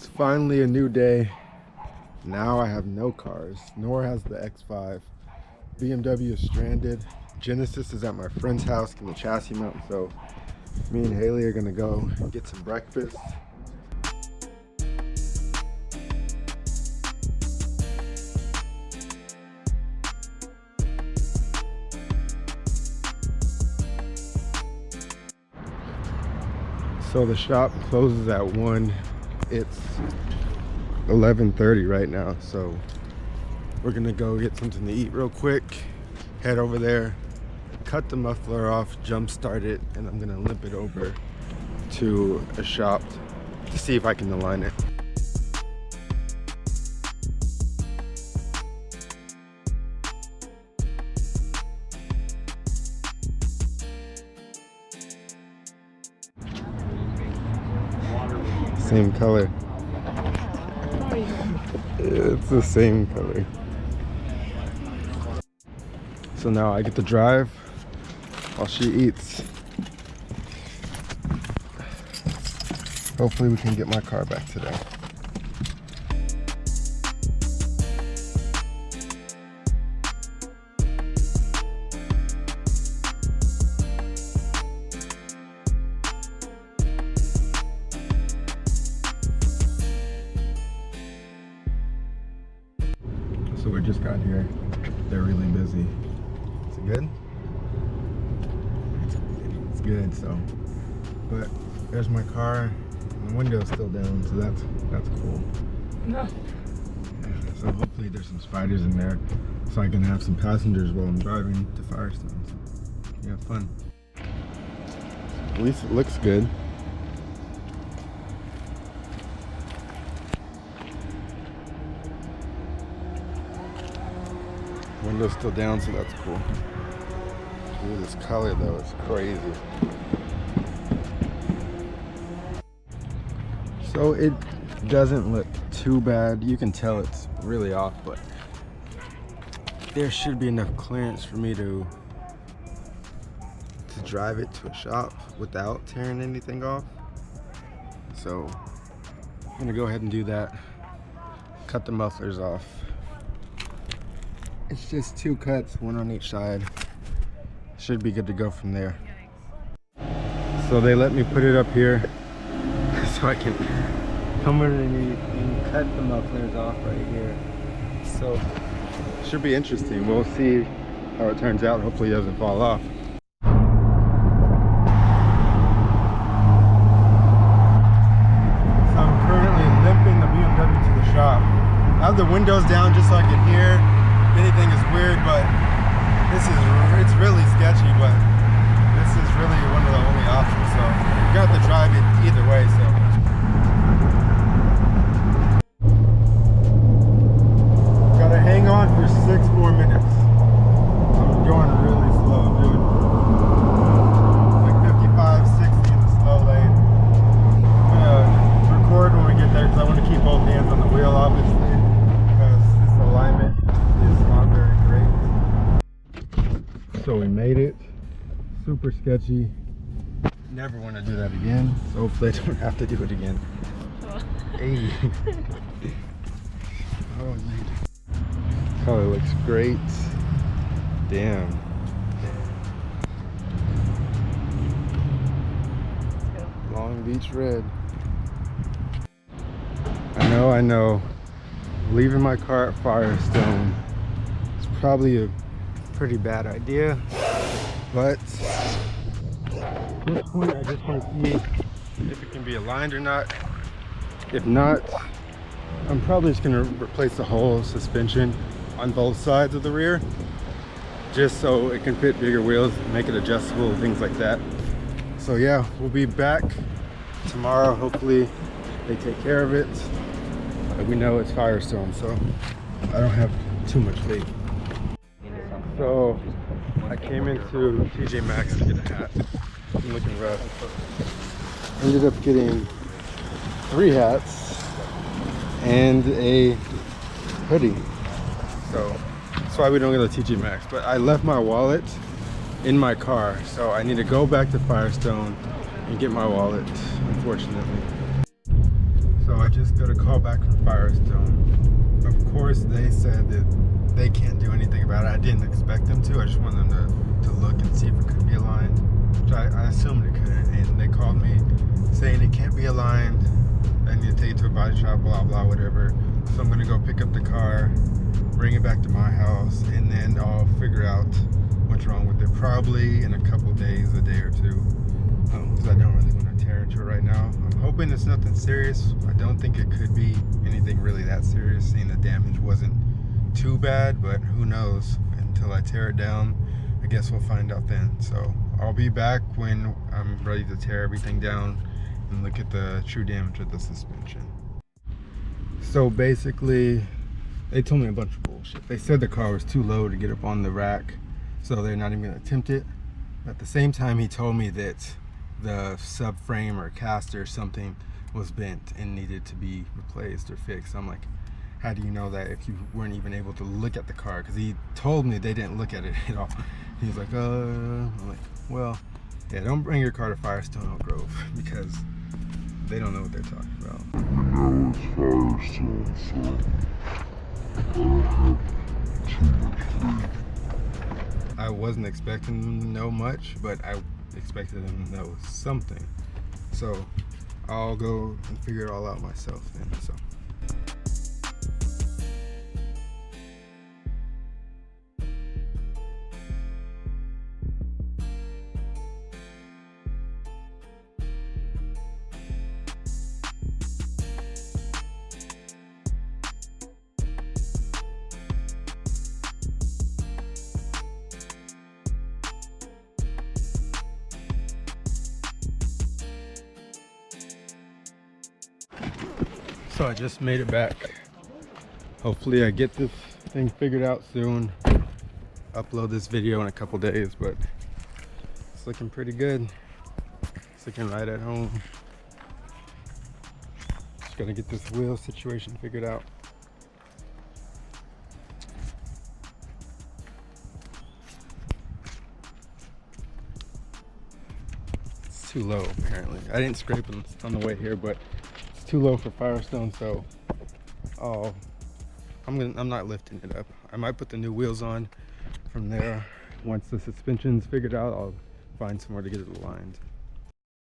It's finally a new day. Now I have no cars, nor has the X5. BMW is stranded. Genesis is at my friend's house in the chassis mount, so me and Haley are gonna go get some breakfast. So the shop closes at 1. It's 11:30 right now, so we're gonna go get something to eat real quick, head over there, cut the muffler off, jump start it, and I'm gonna limp it over to a shop to see if I can align it. Same color. It's the same color. So now I get to drive while she eats. Hopefully we can get my car back today. So we just got here. They're really busy. Is it good? It's good, so. But there's my car. The window's still down, so that's cool. No. Yeah, so hopefully there's some spiders in there, so I can have some passengers while I'm driving to Firestone. So, yeah, fun. At least it looks good. Window's still down, so that's cool. Ooh, this color though is crazy. So it doesn't look too bad. You can tell it's really off, but there should be enough clearance for me to drive it to a shop without tearing anything off. So I'm gonna go ahead and do that. Cut the mufflers off. It's just 2 cuts, 1 on each side. Should be good to go from there. So they let me put it up here so I can come underneath and cut the mufflers off right here. So should be interesting. We'll see how it turns out. Hopefully it doesn't fall off. So I'm currently limping the BMW to the shop. I have the windows down just so I can hear anything is weird, but it's really sketchy, but this is really one of the only options, so you got to drive it either way. So gotta hang on for 6 more minutes. I'm going really slow, dude. Like 55, 60 in the slow lane. I'm gonna record when we get there because I want to keep both hands on the wheel, obviously, because this alignment is not very great. So we made it. Super sketchy. Never want to do that again. So hopefully I don't have to do it again. Hey. Oh, color looks great. Damn. Long Beach red. I know. Leaving my car at Firestone is probably a pretty bad idea, but at this point I just want to see if it can be aligned or not. If not, I'm probably just going to replace the whole suspension on both sides of the rear, just so it can fit bigger wheels, make it adjustable, things like that. So yeah, we'll be back tomorrow. Hopefully they take care of it. We know it's Firestone, so I don't have too much faith. So I came into TJ Maxx to get a hat. I'm looking rough. Ended up getting 3 hats and a hoodie. So that's why we don't go to TJ Maxx. But I left my wallet in my car, so I need to go back to Firestone and get my wallet, unfortunately. So I just got a call back from Firestone. Of course, they said that they can't do anything about it. I didn't expect them to. I just wanted them to look and see if it could be aligned, which I assumed it couldn't. And they called me saying it can't be aligned. I need to take it to a body shop, blah, blah, whatever. So I'm going to go pick up the car, bring it back to my house, and then I'll figure out what's wrong with it. Probably in a couple days, a day or two. Because I don't really want to tear into it right now. I'm hoping it's nothing serious. I don't think it could be anything really that serious, seeing the damage wasn't too bad, but who knows until I tear it down. I guess we'll find out then. So I'll be back when I'm ready to tear everything down and look at the true damage of the suspension. So basically, they told me a bunch of bullshit. They said the car was too low to get up on the rack, so they're not even going to attempt it. At the same time, he told me that the subframe or caster or something was bent and needed to be replaced or fixed. I'm like, how do you know that if you weren't even able to look at the car? Because he told me they didn't look at it at all. He was like, I'm like, well, yeah, don't bring your car to Firestone Oak Grove because they don't know what they're talking about. Now it's Firestone, so I don't have too much faith. I wasn't expecting them to know much, but I expected them to know something. So I'll go and figure it all out myself then. So. So I just made it back. Hopefully I get this thing figured out soon. Upload this video in a couple days, but it's looking pretty good. It's looking right at home. Just gotta get this wheel situation figured out. It's too low apparently. I didn't scrape on the way here, but too low for Firestone, so I'm not lifting it up. I might put the new wheels on from there. Once the suspension's figured out, I'll find somewhere to get it aligned.